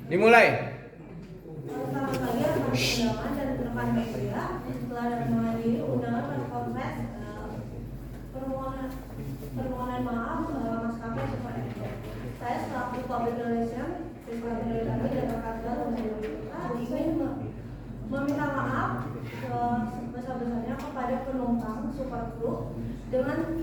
Dimulai. Selamat pagi rekan undangan dan rekan media. Telah menghadiri undangan dan kongres permohonan maaf maskapai Super Airjet. Saya selaku Public Relation, Fiskal Kami dan rekan-rekan ingin meminta maaf sebesar-besarnya kepada penumpang Super Group dengan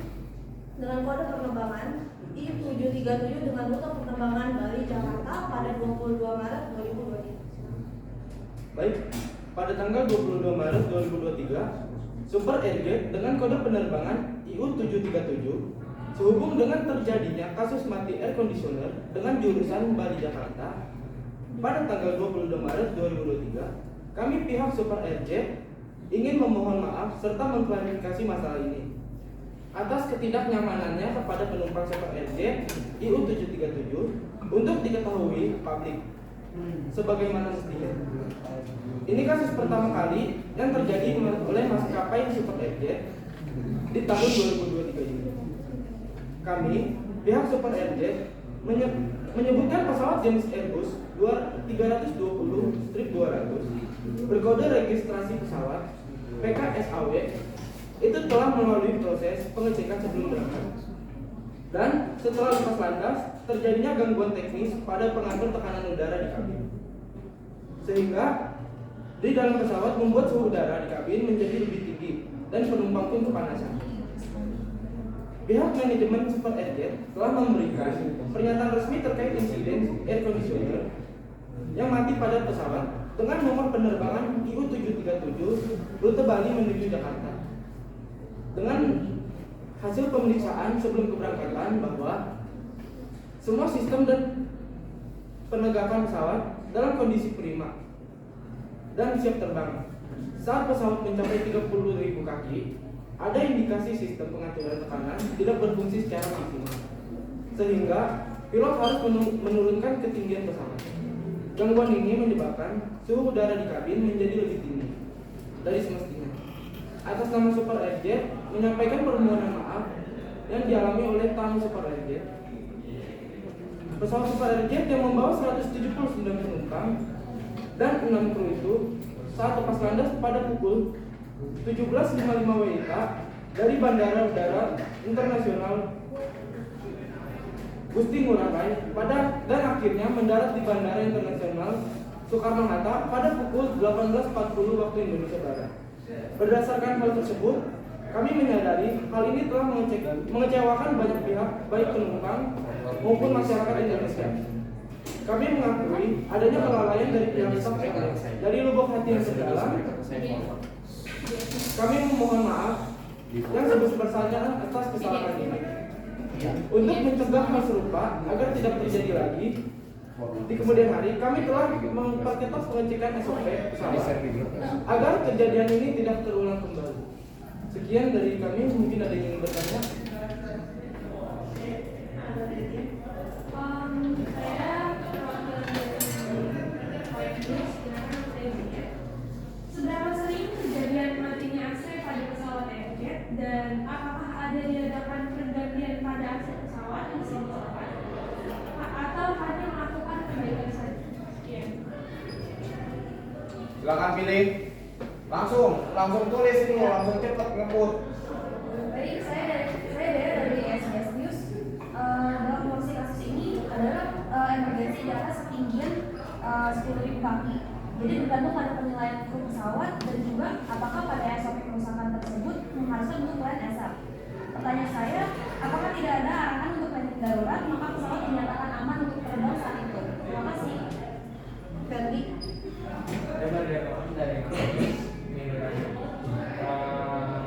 kode penerbangan I737 dengan rute penerbangan Bali Jakarta pada 22 Maret 2023. Baik, pada tanggal 22 Maret 2023, Super Airjet dengan kode penerbangan IU737 sehubung dengan terjadinya kasus mati air conditioner dengan jurusan Bali Jakarta pada tanggal 22 Maret 2023, kami pihak Super Airjet ingin memohon maaf serta mengklarifikasi masalah ini atas ketidaknyamanannya kepada penumpang Super Airjet IU737 untuk diketahui publik sebagaimana mestinya. Ini kasus pertama kali yang terjadi oleh maskapai Super Airjet di tahun 2023 ini. Kami, pihak Super Airjet menyebutkan pesawat jenis Airbus 320-200 berkode registrasi pesawat PKSAW itu telah melalui proses pengecekan sebelum berangkat. Dan setelah lepas landas, terjadinya gangguan teknis pada pengatur tekanan udara di kabin. Sehingga di dalam pesawat membuat suhu udara di kabin menjadi lebih tinggi dan penumpang pun kepanasan. Pihak manajemen Super Airjet telah memberikan pernyataan resmi terkait insiden air conditioner yang mati pada pesawat dengan nomor penerbangan IU737 rute Bali menuju Jakarta. Dengan hasil pemeriksaan sebelum keberangkatan bahwa semua sistem dan penegakan pesawat dalam kondisi prima dan siap terbang. Saat pesawat mencapai 30.000 kaki, ada indikasi sistem pengaturan tekanan tidak berfungsi secara maksimal, sehingga pilot harus menurunkan ketinggian pesawat. Gangguan ini menyebabkan suhu udara di kabin menjadi lebih tinggi dari semestinya. Atas nama Super Airjet menyampaikan permohonan maaf yang dialami oleh tamu Super Airjet. Pesawat Super Airjet yang membawa 179 penumpang dan 6 kru itu saat lepas landas pada pukul 17.55 WIB dari Bandara Udara Internasional Gusti Ngurah Rai dan akhirnya mendarat di Bandara Internasional Soekarno-Hatta pada pukul 18.40 waktu Indonesia Barat. Berdasarkan hal tersebut, kami menyadari hal ini telah mengecewakan banyak pihak, baik penumpang maupun masyarakat Indonesia. Kami mengakui adanya kelalaian dari pihak Super Airjet. Dari lubuk hati yang terdalam, kami memohon maaf yang sebesar-besarnya atas kesalahan ini. Untuk mencegah hal serupa agar tidak terjadi lagi di kemudian hari, kami telah memperketat pengecekan SOP pesawat agar kejadian ini tidak terulang kembali. Sekian dari kami, mungkin ada yang ingin bertanya. Seberapa sering kejadian matinya akse pada pesawat Airjet dan apakah ada diadakan pergantian pada akse pesawat di sini atau hanya melakukan perbaikan saja? Silakan pilih. Langsung tulis ini, langsung cepat ngebut. Baik, saya dari SBS News. Dalam kondisi kasus ini adalah emergensi data setinggi 10.000 kaki. Jadi tergantung pada penilaian kru pesawat dan juga apakah pada SOP kerusakan tersebut mengharuskan untuk plan ESA. Pertanyaan saya, apakah tidak ada arahan untuk landing darurat maka pesawat dinyatakan aman untuk terbang saat itu? Terima kasih. Ferdi.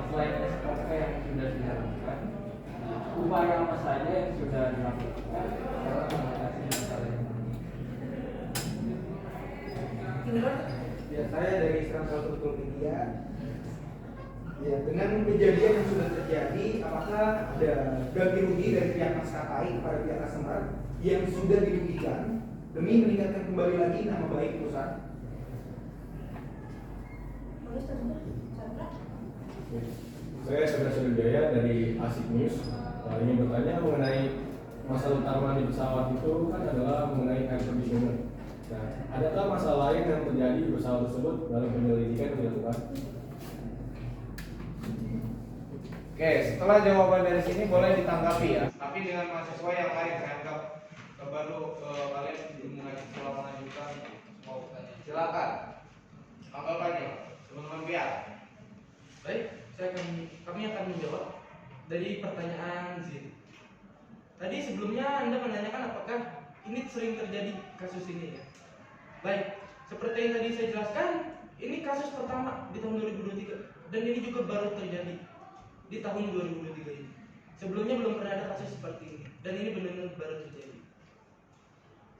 Selain SOP yang sudah dilakukan, upaya apa saja yang sudah dilakukan dalam mengatasi masalah ini? Ya, saya dari Struktur Media. Ya, dengan kejadian yang sudah terjadi, apakah ada ganti rugi dari pihak maskapai kepada pihak customer yang sudah dirugikan demi meningkatkan kembali lagi nama baik perusahaan? Saya Sedar Sudjaya dari Asik News. Ingin bertanya mengenai masalah utama di pesawat itu kan adalah mengenai air conditioner. Nah, adakah masalah lain yang terjadi di pesawat tersebut dalam penyelidikan yang dilakukan? Oke, setelah jawaban dari sini boleh ditanggapi ya. Tapi dengan mahasiswa yang lain, saya anggap baru kalian belum melanjutkan semua pertanyaan. Silakan. Tanggapannya, teman-teman biar. Baik, kami akan menjawab dari pertanyaan Z. Tadi sebelumnya Anda menanyakan apakah ini sering terjadi kasus ini ya. Baik, seperti yang tadi saya jelaskan, ini kasus pertama di tahun 2023 dan ini juga baru terjadi di tahun 2023 ini. Sebelumnya belum pernah ada kasus seperti ini dan ini benar-benar baru terjadi.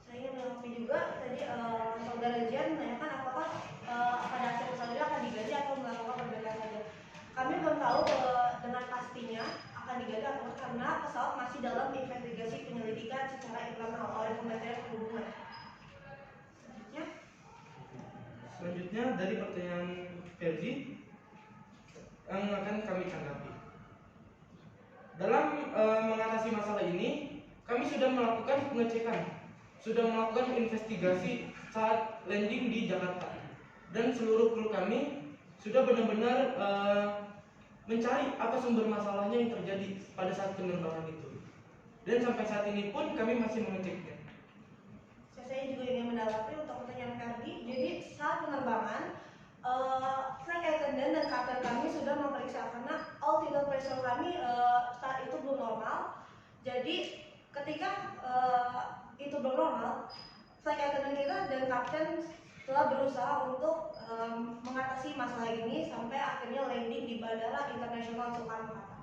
Saya ingin menanggapi juga tadi saudara Jian menanyakan apakah pada akhir saudara akan diganti atau melakukan perbaikan saja. Kami belum tahu dengan pastinya akan diganti atau karena pesawat masih dalam investigasi penyelidikan secara internal oleh Kementerian Perhubungan. Selanjutnya dari pertanyaan Ferdi yang akan kami tanggapi. Dalam mengatasi masalah ini, kami sudah melakukan pengecekan, sudah melakukan investigasi saat landing di Jakarta, dan seluruh kru kami sudah benar-benar mencari apa sumber masalahnya yang terjadi pada saat penerbangan itu. Dan sampai saat ini pun kami masih mengeceknya. Saya juga ingin menanggapi untuk pertanyaan Ferdi. Jadi saat penerbangan, flight attendant dan kapten kami sudah memeriksa karena altitude pressure kami saat itu belum normal. Jadi ketika itu belum normal, flight attendant kita dan kapten telah berusaha untuk mengatasi masalah ini sampai akhirnya landing di Bandara Internasional Soekarno-Hatta.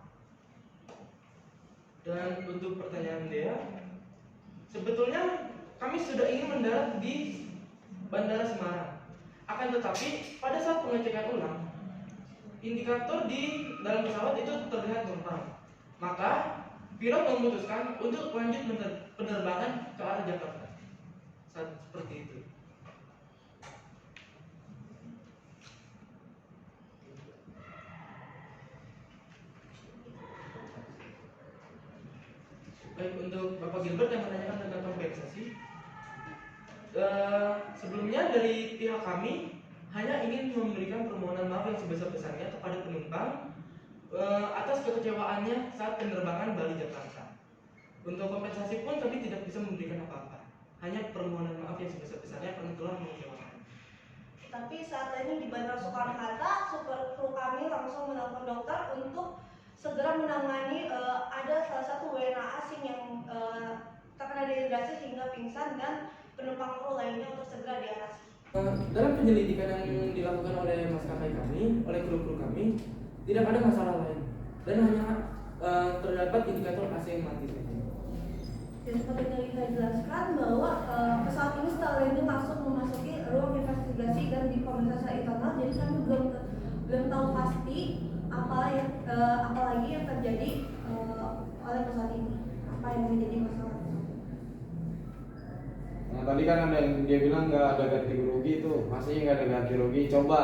Dan untuk pertanyaan Dea, sebetulnya kami sudah ingin mendarat di Bandara Semarang. Akan tetapi pada saat pengecekan ulang, indikator di dalam pesawat itu terlihat normal. Maka pilot memutuskan untuk lanjut penerbangan ke arah Jakarta. Seperti itu. Baik, untuk Bapak Gilbert yang menanyakan tentang kompensasi, sebelumnya dari pihak kami hanya ingin memberikan permohonan maaf yang sebesar-besarnya kepada penumpang atas kekecewaannya saat penerbangan Bali Jakarta. Untuk kompensasi pun kami tidak bisa memberikan apa-apa, hanya permohonan maaf yang sebesar-besarnya karena telah mengecewakan. Tapi saat ini di Bandara Soekarno-Hatta, super kru kami langsung menelpon dokter untuk segera menangani ada salah satu WNA asing yang terkena dehidrasi sehingga pingsan dan penumpang kru lainnya untuk segera diatasi. Dalam penyelidikan yang dilakukan oleh maskapai kami, oleh kru-kru kami, tidak ada masalah lain dan hanya terdapat indikator AC yang mati saja. Dan seperti yang kita jelaskan bahwa pesawat ini setelah landing langsung memasuki ruang investigasi dan dikomunikasi internal, jadi kami belum tahu pasti apalagi yang terjadi oleh pesawat ini, apa yang menjadi masalah. Nah, tadi kan ada yang dia bilang nggak ada ganti rugi itu, masih nggak ada ganti rugi. Coba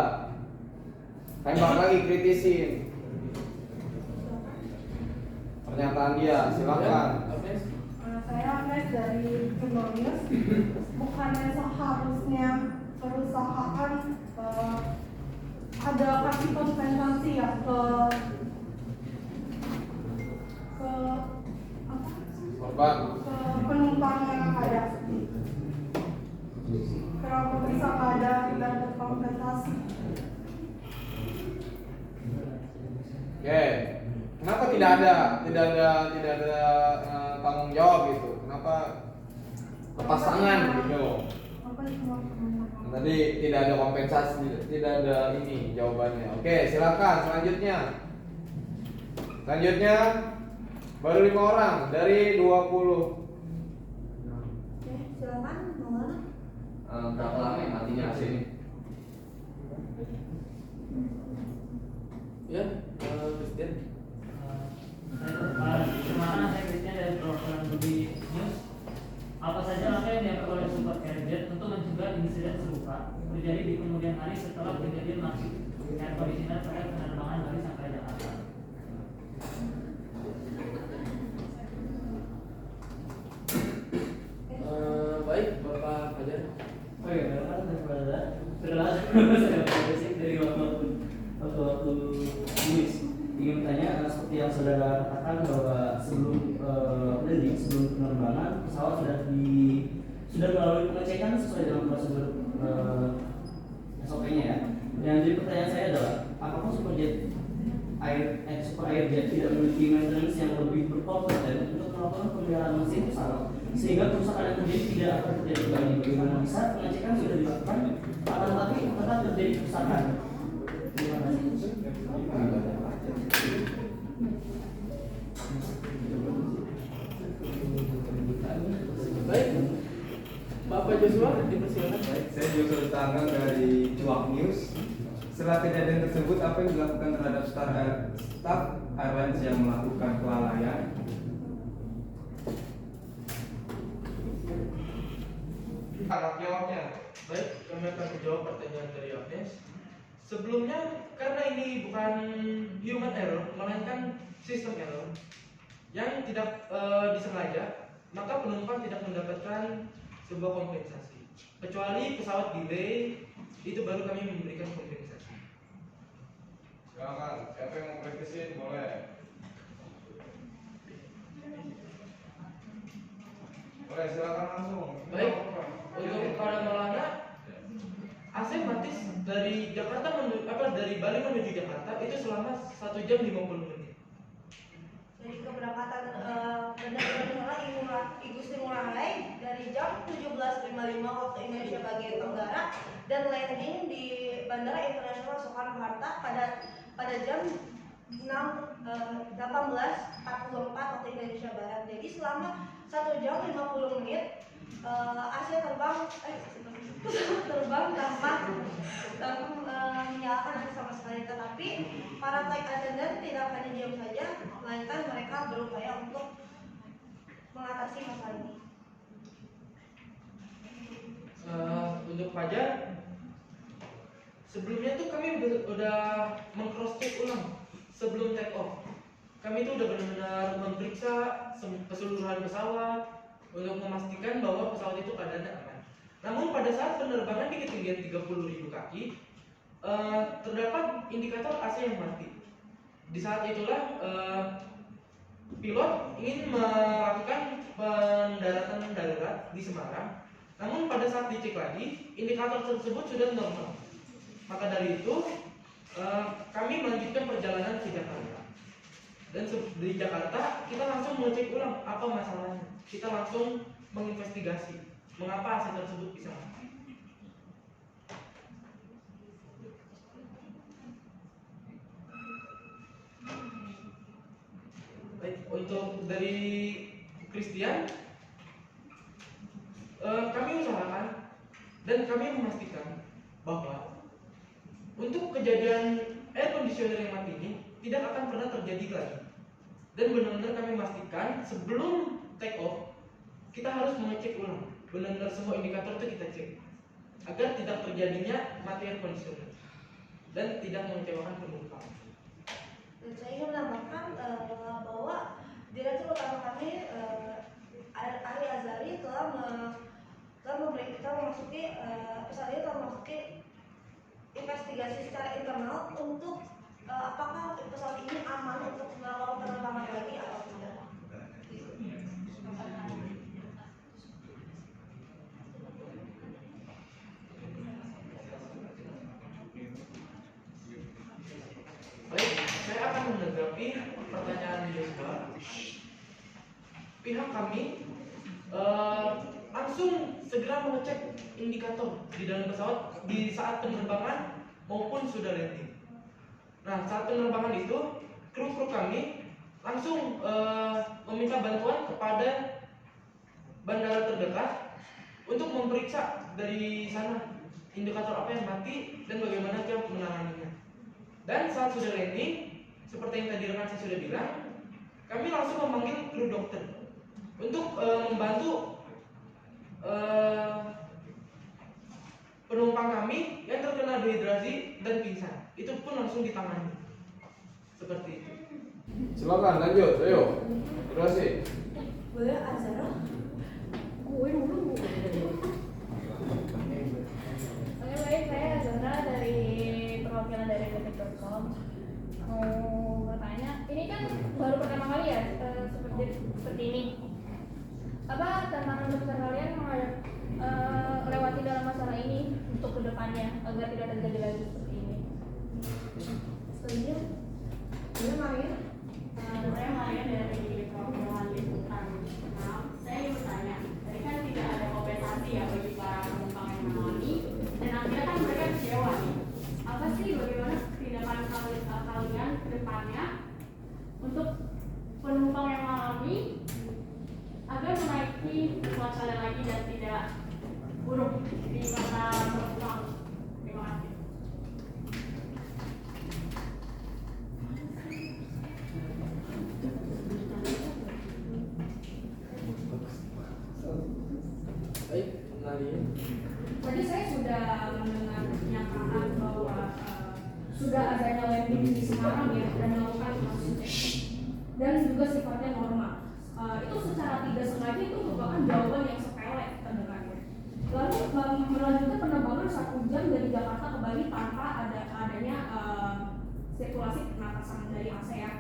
tembak lagi, kritisin pernyataan dia, silakan. Saya Agnes dari Jumbo News. Bukannya seharusnya perusahaan ada kasih kompensasi ya ke Korban. ke penumpang yang ada. Kenapa bisa ada tidak kompensasi? Oke, kenapa tidak ada tanggung jawab gitu? Kenapa lepas tangan gitu? Apa cuma Tadi tidak ada kompensasi, tidak ada ini jawabannya. Oke, silakan selanjutnya. Selanjutnya baru 5 orang dari 20. Oke, silakan, Maulana. Berapa lama matinya AC ini? Ya, Christian. Perkenalkan, saya Christian dari perwakilan Budi News. Apa saja langkah yang diambil oleh Super Carrier untuk mencegah insiden serupa terjadi di kemudian hari setelah kejadian mati air conditioner pada penerbangan dari sampai Jakarta? Baik, Bapak Fajar. saudara katakan bahwa sebelum sebelum penerbangan pesawat sudah melalui pengecekan sesuai dengan prosedur SOP-nya ya. Dan jadi pertanyaan saya adalah, apakah Super Airjet tidak memiliki maintenance yang lebih berkompeten untuk melakukan pemeliharaan mesin pesawat sehingga kerusakan yang terjadi tidak akan terjadi kembali? Bagaimana bisa pengecekan sudah dilakukan, akan tetapi tetap terjadi kerusakan? Terima kasih. Baik, Bapak Joshua dipersilakan. Baik, saya Joshua Tanggang dari Cuak News. Setelah kejadian tersebut, apa yang dilakukan terhadap staff airlines yang melakukan kelalaian? Harap jawabnya. Baik, kami akan menjawab pertanyaan dari Agnes. Sebelumnya, karena ini bukan human error, melainkan sistem error yang tidak disengaja, maka penumpang tidak mendapatkan sebuah kompensasi. Kecuali pesawat delay, itu baru kami memberikan kompensasi. Silakan, siapa yang mau kritisin boleh. Boleh, silakan langsung. Baik, untuk para Maulana, AC Matis dari dari Bali menuju Jakarta itu selama 1 jam 50 menit. Jadi keberangkatan Bandara Igusti Ngurah Rai dari jam 17.55 waktu Indonesia bagian Tenggara dan landing di Bandara Internasional Soekarno-Hatta pada jam 18.44 waktu Indonesia Barat. Jadi selama 1 jam 50 menit Asia terbang tanpa menyalakan AC sama sekali, tetapi para flight attendant tidak hanya diam saja, melainkan mereka berupaya untuk mengatasi masalah ini. Untuk Fajar, sebelumnya tuh kami udah meng-cross check ulang sebelum take off. Kami tuh udah benar-benar memeriksa keseluruhan pesawat untuk memastikan bahwa pesawat itu keadaannya aman. Namun pada saat penerbangan di ketinggian 30.000 kaki, terdapat indikator AC yang mati. Di saat itulah pilot ingin melakukan pendaratan darurat di Semarang. Namun pada saat dicek lagi, indikator tersebut sudah normal. Maka dari itu, kami melanjutkan perjalanan ke Jakarta. Dan di Jakarta, kita langsung mengecek ulang apa masalahnya. Kita langsung menginvestigasi mengapa AC tersebut bisa mati. Baik, untuk dari Christian, kami usahakan dan kami memastikan bahwa untuk kejadian air conditioner yang mati ini tidak akan pernah terjadi lagi. Dan benar-benar kami memastikan sebelum take off kita harus mengecek ulang benar-benar semua indikator itu kita cek agar tidak terjadinya mati air conditioner dan tidak mengecewakan penumpang. Dan saya ingin menambahkan bahwa Direktur Utama kami Ari Azari telah memasuki pesawat ini telah memasuki investigasi secara internal untuk apakah pesawat ini aman untuk melakukan penerbangan lagi atau tidak. Baik, saya akan menanggapi pertanyaan Joshua. Pihak kami langsung segera mengecek indikator di dalam pesawat di saat penerbangan maupun sudah landing. Nah, saat penerbangan itu kru kami langsung meminta bantuan kepada bandara terdekat untuk memeriksa dari sana indikator apa yang mati dan bagaimana cara menanganinya. Dan saat sudah landing, seperti yang tadi rekan saya sudah bilang, kami langsung memanggil kru dokter untuk membantu penumpang kami yang terkena dehidrasi dan pingsan. Itu pun langsung ditangani. Seperti itu. Silakan lanjut, ayo. Terima kasih. Boleh Azara? Gue dulu. Oke, baik, saya Azara dari perwakilan dari detik.com. Mau bertanya, ini kan baru seperti ini. Apa tantangan besar kalian melewati dalam masalah ini untuk kedepannya agar tidak terjadi lagi seperti ini? Selanjutnya, ini Maria. Saya Maria dari Perwakilan Liputan. Maaf, saya ingin bertanya. Tadi kan tidak ada kompensasi ya bagi para penumpang yang mengalami, dan akhirnya kan mereka kecewa nih. Apa sih bagaimana tindakan kalian ke depannya untuk penumpang yang mengalami agar menaiki waspada lagi dan tidak buruk di mata penumpang? Terima kasih. Baik, Nadia. Tadi saya sudah mendengar pernyataan bahwa sudah adanya landing di Semarang ya dan melakukan kasus cek dan juga sifatnya normal. Itu secara tidak sengaja itu merupakan jawaban yang sepele terdengarnya. Lalu melanjutkan penerbangan 1 jam dari Jakarta ke Bali tanpa adanya sirkulasi pernapasan dari AC ya.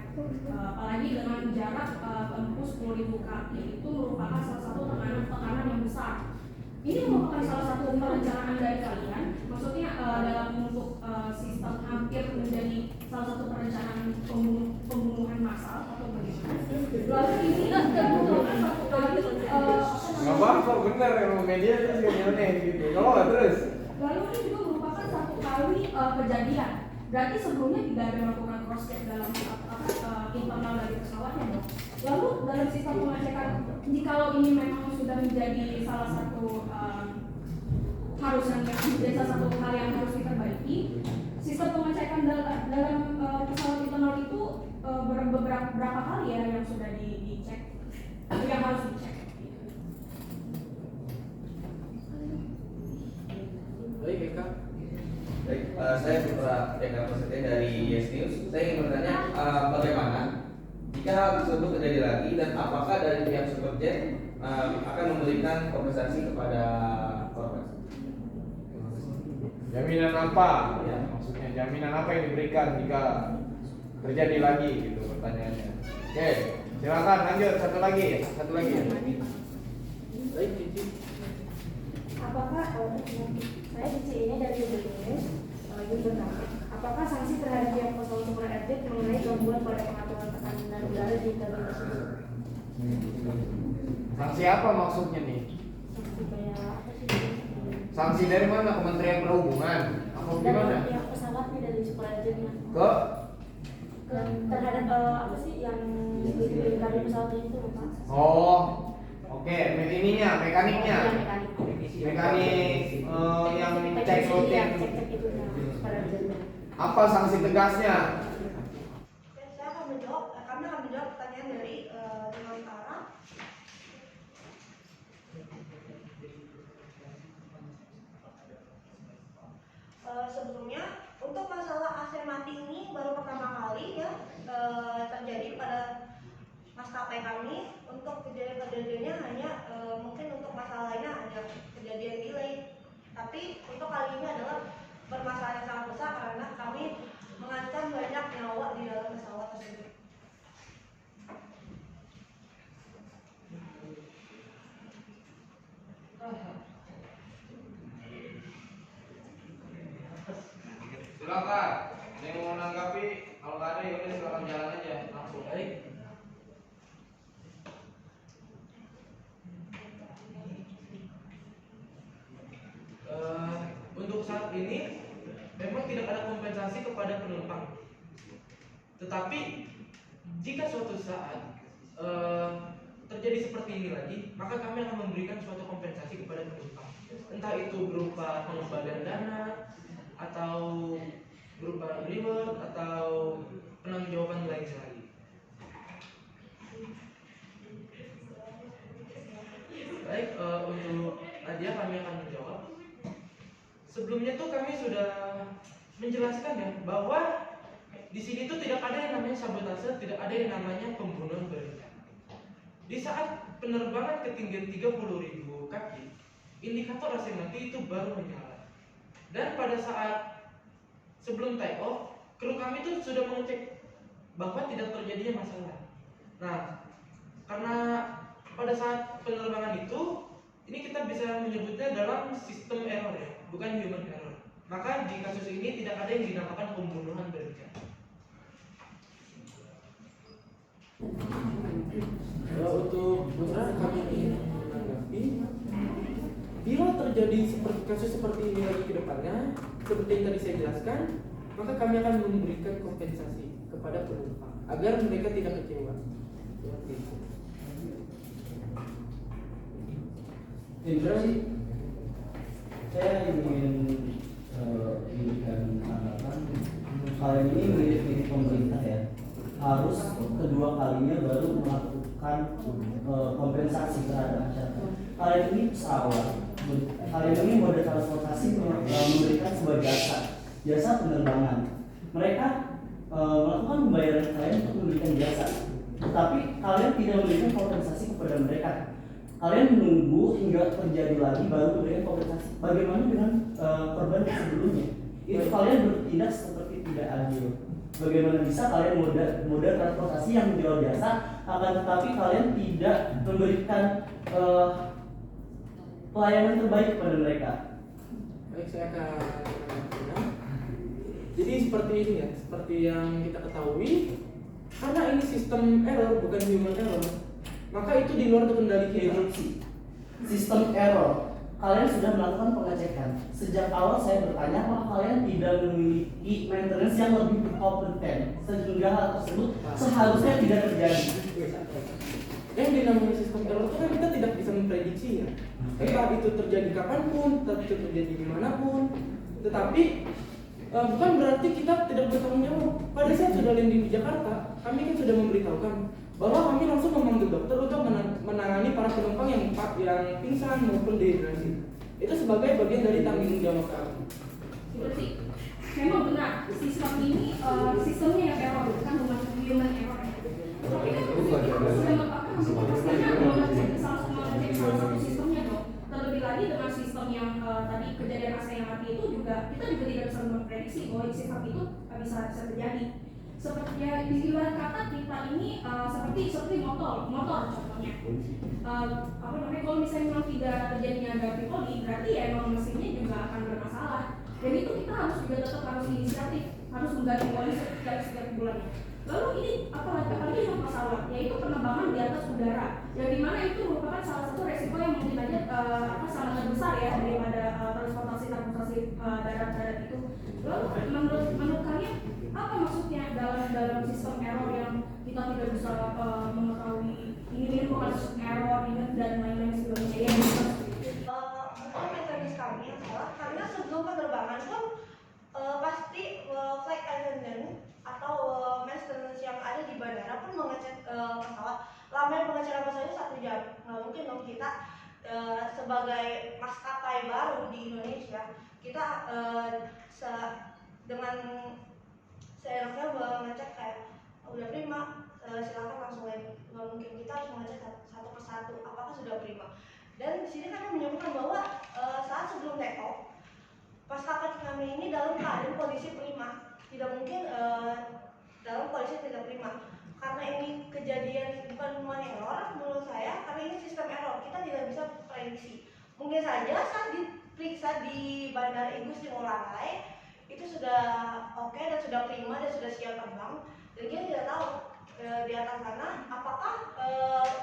Apalagi dengan jarak tempuh 10.000 kaki itu merupakan salah satu tekanan yang besar. Ini merupakan salah satu perencanaan dari kalian, maksudnya dalam bentuk sistem hampir menjadi salah satu perencanaan pembunuhan massal atau bagaimana. Lalu ini merupakan satu kali Nggak apa-apa, bener emang media terus gak nyeleneh gitu. Kalau nggak terus. lalu ini juga merupakan satu kali kejadian. Berarti sebelumnya tidak ada melakukan cross check dalam internal dari pesawatnya dong. Lalu dalam sistem pengecekan, jikalau ini memang sudah menjadi salah satu hal yang harus diperbaiki, sistem pengecekan dalam pesawat internal itu berapa kali ya yang sudah dicek, yang harus dicek? Baik, Eka. Baik, saya Putra Eka Prasetya dari Yes News. Saya ingin bertanya bagaimana jika hal tersebut terjadi lagi dan apakah dari pihak Superjet akan memberikan kompensasi kepada korban? Jaminan apa? Ya, maksudnya jaminan apa yang diberikan jika terjadi lagi gitu pertanyaannya. Oke, silakan lanjut satu lagi. Baik, Cici. Apakah saya Cici ini dari UBS bertanya, apakah sanksi terhadap pihak pesawat Super Airjet mengenai gangguan pada pengaturan tekanan udara di kabin tersebut? Sanksi apa maksudnya nih? Sanksi kayak apa sih? Sanksi dari mana? Kementerian Perhubungan? Apa gimana? Dari pihak pesawatnya dari Super Airjetnya Ke terhadap apa sih yang di kabin pesawat itu Pak? Oh, oke, ininya, mekaniknya. Ya, Mekanik yang cek rutin. cek itu Super Airjetnya. Apa sanksi tegasnya? Oke, saya akan menjawab. Kami akan menjawab pertanyaan dari Jurnal Utara. Sebelumnya, untuk masalah AC mati ini baru pertama kali ya terjadi pada maskapai kami. Untuk kejadian-kejadiannya hanya mungkin untuk masalah lainnya hanya kejadian delay. Tapi untuk kali ini adalah permasalahan yang sangat besar karena kami mengancam banyak nyawa di dalam pesawat tersebut. Silakan. Ada yang mau menanggapi? Kalau nggak ada, yaudah silakan jalan aja langsung. Baik. Untuk saat ini memang tidak ada kompensasi kepada penumpang. Tetapi jika suatu saat terjadi seperti ini lagi, maka kami akan memberikan suatu kompensasi kepada penumpang. Entah itu berupa pengembalian dana atau berupa reward atau penanggung-jawaban lainnya lagi. Baik, untuk Nadia kami akan menjawab. Sebelumnya tuh kami sudah menjelaskan ya bahwa di sini tuh tidak ada yang namanya sabotase, tidak ada yang namanya pembunuhan berencana. Di saat penerbangan ketinggian 30.000 kaki, indikator AC mati itu baru menyala. Dan pada saat sebelum take off, kru kami tuh sudah mengecek bahwa tidak terjadinya masalah. Nah, karena pada saat penerbangan itu ini kita bisa menyebutnya dalam sistem error ya, bukan human error. Maka di kasus ini tidak ada yang dinamakan pembunuhan berencana. Untuk kami menanggapi, bila terjadi kasus seperti ini lagi ke depannya, seperti yang tadi saya jelaskan, maka kami akan memberikan kompensasi kepada penumpang agar mereka tidak kecewa. Seperti itu. Indra sih, saya ingin memberikan tanggapan. Hal ini mirip pemerintah ya, harus kedua kalinya baru melakukan kompensasi terhadap masyarakat. Hal ini pesawat, hal ini moda transportasi memberikan sebuah jasa penerbangan. Mereka melakukan pembayaran kalian untuk memberikan jasa, tetapi kalian tidak memberikan kompensasi kepada mereka. Kalian menunggu hingga terjadi lagi baru memberikan kompensasi. Bagaimana dengan korban sebelumnya? Itu kalian bertindak seperti tidak adil. Bagaimana bisa kalian moda transportasi yang menjual jasa, akan tetapi kalian tidak memberikan pelayanan terbaik kepada mereka? Baik, saya akan jadi seperti ini ya, seperti yang kita ketahui, karena ini sistem error bukan human error, maka itu di luar kendali kita. Sistem error. Kalian sudah melakukan pengecekan. Sejak awal saya bertanya apakah kalian tidak memiliki maintenance yang lebih kompeten sehingga hal tersebut seharusnya tidak terjadi. Yang dinamai sistem error itu kan kita tidak bisa memprediksi ya. Entah itu terjadi kapanpun, entah itu terjadi dimanapun. Tetapi bukan berarti kita tidak bertanggung jawab. Pada saat sudah landing di Jakarta, kami kan sudah memberitahukan bahwa kami langsung memanggil dokter untuk menangani para penumpang yang pingsan maupun dehidrasi. Itu sebagai bagian dari tanggung jawab kami. Seperti memang benar sistem ini sistemnya yang error, bukan human error. Tapi kan sudah mengecek salah satu sistemnya dong. Terlebih lagi dengan sistem yang tadi kejadian AC yang mati itu juga kita juga tidak bisa memprediksi bahwa sistem itu bisa terjadi. Seperti ya di luar kata kita ini seperti motor contohnya. Kalau misalnya memang tidak terjadinya gravity poli, berarti ya emang mesinnya juga akan bermasalah. Dan itu kita harus inisiatif, harus mengganti oli setiap bulannya. Lalu ini apalagi yang pesawat, yaitu penerbangan di atas udara, yang dimana itu merupakan salah satu resiko yang mungkin aja sangat terbesar ya daripada transportasi darat itu. Lalu menurut kalian apa maksudnya dalam sistem error yang kita tidak bisa mengetahui ini bukan sistem error ini dan lain-lain sebagainya ya? Mungkin mekanis kami adalah karena sebelum penerbangan pun pasti flight attendant atau maintenance yang ada di bandara pun mengecek pesawat. Lamanya pengecekan pesawatnya 1 jam. Nggak mungkin dong kita sebagai maskapai baru di Indonesia kita dengan seenaknya mengecek kayak udah prima, silakan langsung lagi. Nggak mungkin, kita harus mengecek satu persatu apakah sudah prima. Dan di sini kami menyebutkan bahwa saat sebelum take off, maskapai kami ini dalam keadaan kondisi prima. Tidak mungkin dalam kondisi tidak prima. Karena ini kejadian bukan human error menurut saya, karena ini sistem error, kita tidak bisa prediksi. Mungkin saja saat diperiksa di Bandara Igusti Ngurah Rai itu sudah oke dan sudah prima dan sudah siap terbang, dan kita tidak tahu di atas sana apakah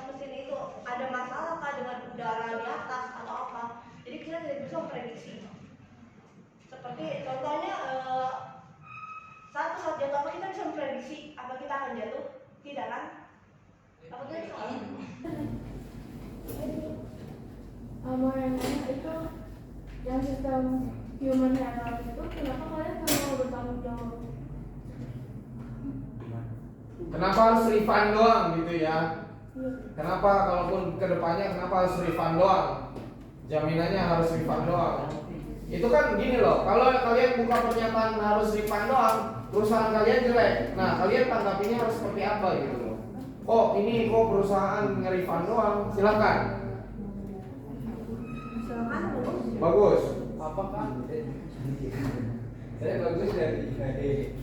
mesin itu ada masalah dengan udara di atas atau apa. Jadi kita tidak bisa memprediksi. Seperti contohnya saat pesawat jatuh, apa kita bisa memprediksi apa kita akan jatuh? Tidak kan? Apa kita bisa? Mau yang nanya itu yang sistem human error itu kenapa kalian nggak mau bertanggung jawab? Kenapa harus refund doang gitu ya? Kenapa kalaupun kedepannya kenapa harus refund doang? Jaminannya harus refund doang. Itu kan gini loh, kalau kalian buka pernyataan harus refund doang, perusahaan kalian jelek. Nah, kalian tanggapinya harus seperti apa gitu loh. Oh, ini kok perusahaan nge-refund doang. Silakan. Bagus. Apakah saya bagus dari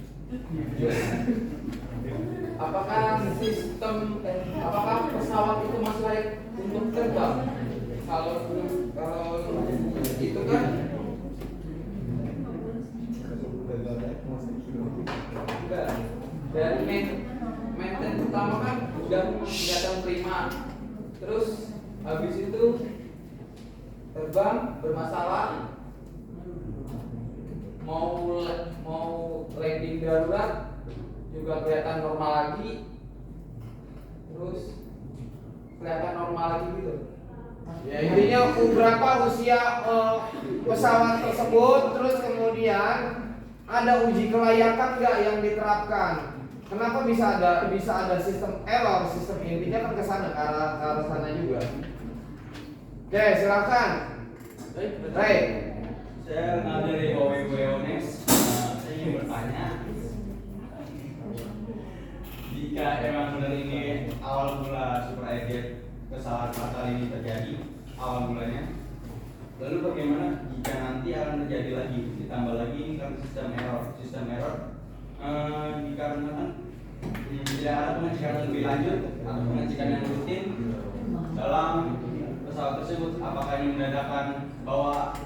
Apakah pesawat itu masih layak untuk terbang? Kalau itu kan enggak. Dari maintenance utama kan udah kelihatan prima. Terus habis itu terbang bermasalah, mau landing darurat juga kelihatan normal lagi, terus kelihatan normal lagi gitu. Ya intinya berapa usia pesawat tersebut, terus kemudian ada uji kelayakan nggak yang diterapkan? Kenapa bisa ada sistem error, sistem intinya kan ke sana, ke arah sana juga. Oke, silakan. Baik. Saya dari OWWONES. Saya ingin bertanya, jika emang benar ini awal mula Super Airjet kesalahan fatal ini terjadi awal mulanya, lalu bagaimana jika nanti akan terjadi lagi, ditambah lagi ini kan sistem error dikarenakan tidak ada pengecekan lebih lanjut atau pengecekan yang rutin dalam pesawat tersebut. Apakah ini menandakan bahwa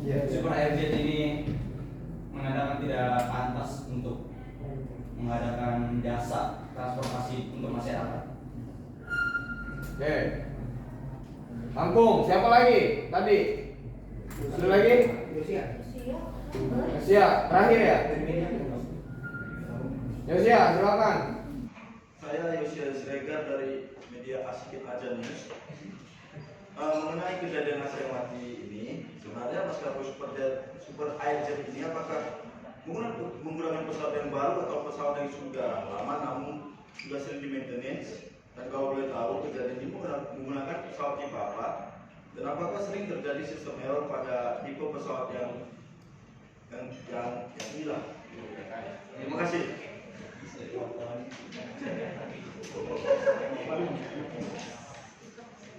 Super Airjet ini menandakan tidak pantas untuk mengadakan jasa transportasi untuk masyarakat? Oke. Lampung, siapa lagi? Tadi. Ada lagi? Yosia, terakhir ya? Yosia, silakan. Saya Yosia Siregar dari media Asikin Aja News. Mengenai kejadian Nasir mati ini, sebenarnya maskapai Super Airjet ini apakah menggunakan pesawat yang baru atau pesawat yang sudah lama namun sudah sering di maintenance? Dan kalau boleh tahu kejadian ini menggunakan pesawat tipe apa? Dan apakah sering terjadi sistem error pada tipe pesawat yang inilah? Terima kasih.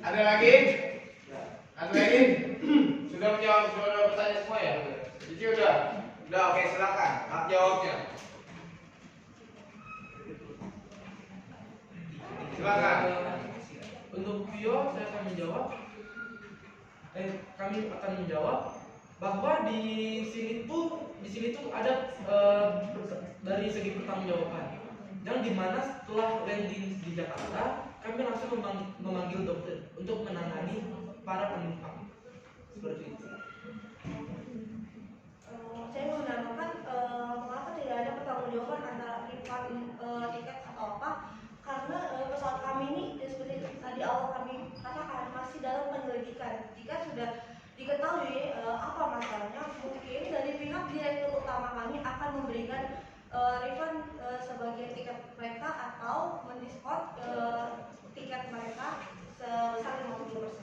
Ada lagi? Ada lagi? Sudah menjawab pertanyaan semua ya? Jadi udah, oke, silakan. Hak jawabnya. Silakan. Untuk Vio, saya akan menjawab. Kami akan menjawab bahwa di sini tuh ada dari segi pertanggungjawaban. Yang dimana setelah landing di Jakarta, kami langsung memanggil dokter untuk menangani para penumpang. Seperti itu. Saya menambahkan mengapa tidak ada pertanggungjawaban antara refund tiket atau apa? Karena pesawat kami ini seperti tadi awal kami katakan masih dalam penyelidikan. Jika sudah diketahui apa masalahnya, mungkin dari pihak direktur utama kami akan memberikan refund sebagian tiket mereka atau mendiskon tiket mereka sebesar 50%.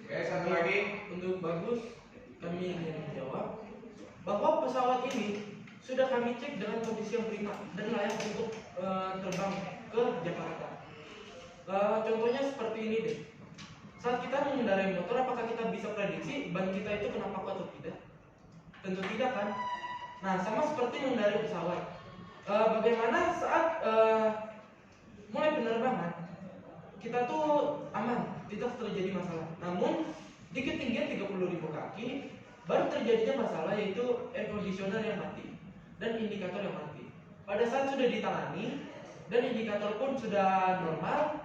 Oke, satu lagi. Untuk Bagus, kami ingin menjawab bahwa pesawat ini sudah kami cek dengan kondisi yang prima dan layak untuk terbang ke Jakarta. Contohnya seperti ini deh. Saat kita mengendarai motor, apakah kita bisa prediksi ban kita itu kena paku atau tidak? Tentu tidak kan? Nah, sama seperti mengendarai pesawat. Bagaimana saat mulai penerbangan, kita tuh aman, tidak terjadi masalah. Namun di ketinggian 30.000 kaki baru terjadinya masalah, yaitu air conditioner yang mati dan indikator yang mati. Pada saat sudah ditangani dan indikator pun sudah normal,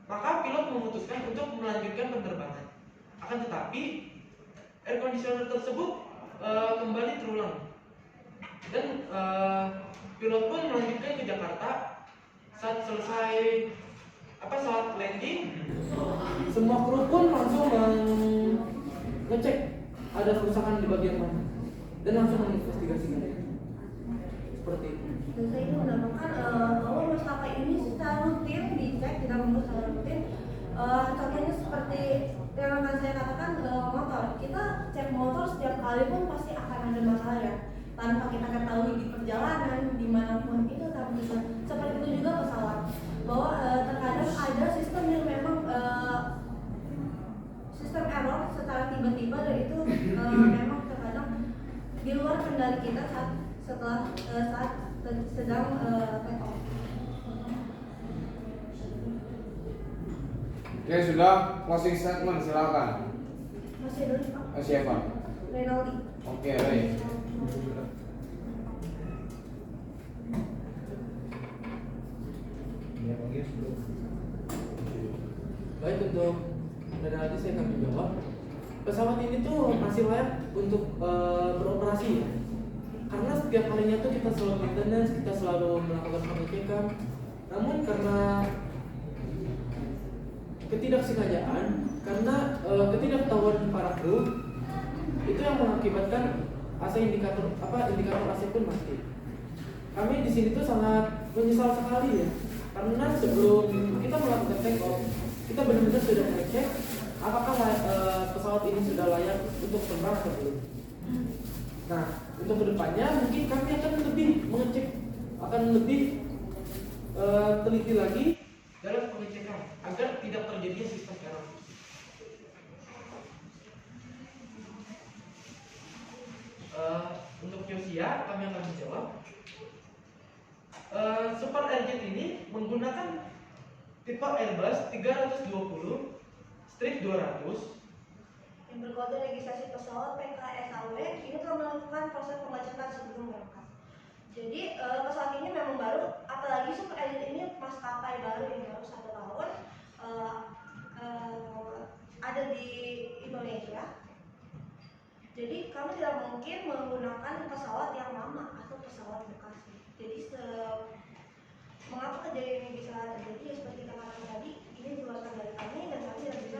maka pilot memutuskan untuk melanjutkan penerbangan. Akan tetapi air conditioner tersebut kembali terulang dan pilot pun melanjutkan ke Jakarta. Saat selesai saat landing, semua kru pun langsung ngecek ada kerusakan di bagian mana dan langsung menginvestigasikan. Seperti itu. Dan saya ingin menambahkan bahwa maskapai ini secara rutin dicek, tidak menurut secara rutin. Contohnya seperti yang akan saya katakan motor. Kita cek motor setiap kali pun pasti akan ada masalah ya. Tanpa kita ketahui di perjalanan dimanapun itu tapi bisa. Seperti itu juga pesawat. Bahwa terkadang ada sistem yang memang sistem error secara tiba-tiba dan itu Oke, sudah closing statement, silakan. Masih dulu Pak. Siapa? Renaldi. Oke, baik. Baik, untuk nanti saya akan menjawab. Pesawat ini tuh masih layak untuk beroperasi ya. Karena setiap harinya tuh kita selalu maintenance, kita selalu melakukan pengecekan. Namun karena ketidaksengajaan, karena ketidaktahuan para kru, itu yang mengakibatkan indikator AC pun mati. Kami di sini tuh sangat menyesal sekali ya, karena sebelum kita melakukan take off, kita benar-benar sudah mengecek apakah pesawat ini sudah layak untuk terbang atau belum. Nah, untuk kedepannya mungkin kami akan lebih mengecek, akan lebih teliti lagi dalam pengecekan agar tidak terjadi sistem error. Untuk Yosia, kami akan menjawab. Super Airjet ini menggunakan tipe Airbus 320 strip 200 yang berkode registrasi pesawat PKSAW ini telah melakukan proses pengecekan sebelum berangkat. Jadi pesawat ini memang baru, apalagi Super Airjet ini maskapai baru yang baru 1 tahun ada di Indonesia. Jadi kami tidak mungkin menggunakan pesawat yang lama atau pesawat bekas. Jadi mengapa kejadian ini bisa terjadi? Ya, seperti kata tadi, ini dikeluarkan dari kami dan kami tidak bisa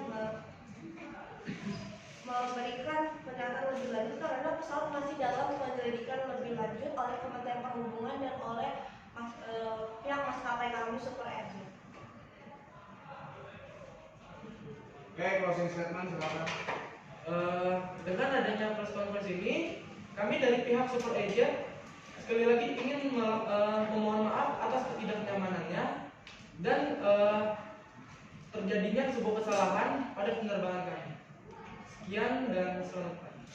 memberikan pernyataan lebih lanjut karena pesawat masih dalam penyelidikan lebih lanjut oleh Kementerian Perhubungan dan oleh pihak maskapai kami Super Airjet. Oke, closing statement silakan. Dengan adanya press conference ini, kami dari pihak Super Airjet sekali lagi ingin memohon maaf atas ketidaknyamanannya dan terjadinya sebuah kesalahan pada penerbangan kami. Sekian dan selamat pagi.